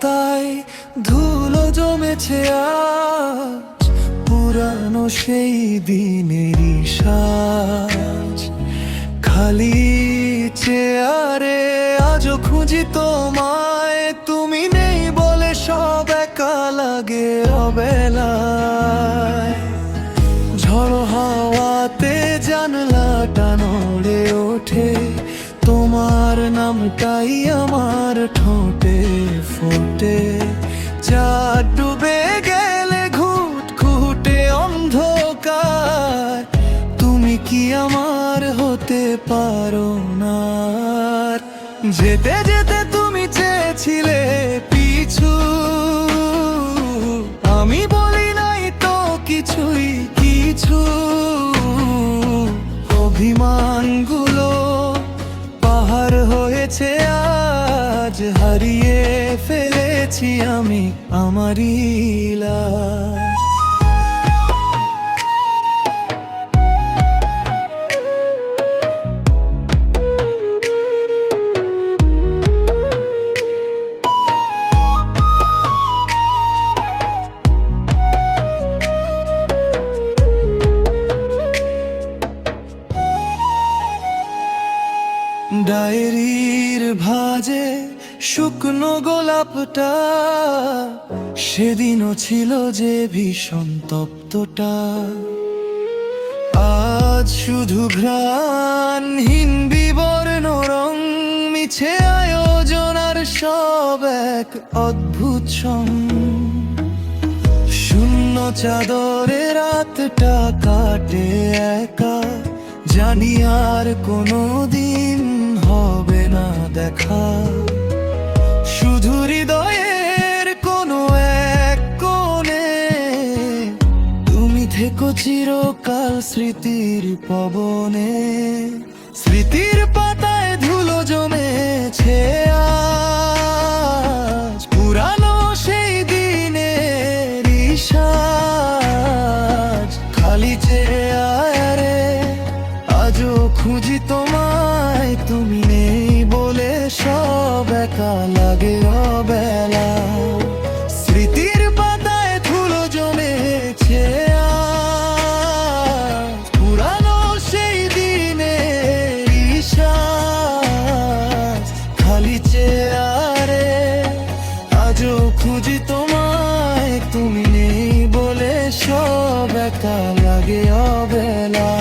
পাতায় ধুলো জমেছে আজ, পুরানো সেই দিনেরই সাজ। খালি চেয়ারে আজও খুঁজি তোমায়, তুমি নেই বলে সব একা লাগে অবেলায়। ঝড় হাওয়াতে জানলাটা নড়ে ওঠে, তোমার নামটাই আমার ঠোঁটে ফোটে। যা ডুবে গেলে ঘুট ঘুটে অন্ধকার, তুমি কি আমার হতে পারো না? যেতে যেতে তুমি চেয়েছিলে পিছু, আমি বলি নাই তো কিছুই কিছু। অভিমানগুলো পাহাড় হয়েছে আজ, হারিয়ে ফেলেছি আমি আমারই লাজ। ডায়েরির ভাঁজে শুকনো গোলাপটা, সেদিনও ছিল যে ভীষণ তপ্তটা। আজ শুধু ঘ্রাণহীন বিবর্ণ রং, মিছে আয়োজন আর সব এক অদ্ভুত সং। শূন্য চাদরে রাতটা কাটে একা, জানি আর কোনো দিন হবে না দেখা। শুধু হৃদয়ের কোনো এক কোণে তুমি থেকো চিরকাল স্মৃতির পবনে। স্মৃতির পাতায় ধুলো জমেছে আজ, পুরানো সেই দিনের সাজ। খালি চেয়ারে আজও খুঁজি তোমায়, তুমি নেই বলে সব একা লাগে অবেলা। স্মৃতির পাতায় ধুলো জমেছে আজ, পুরানো সেই দিনের সাজ। খালি চেয়ারে আজও খুঁজি তোমায়, তুমি নেই বলে সব একা লাগে অবেলা।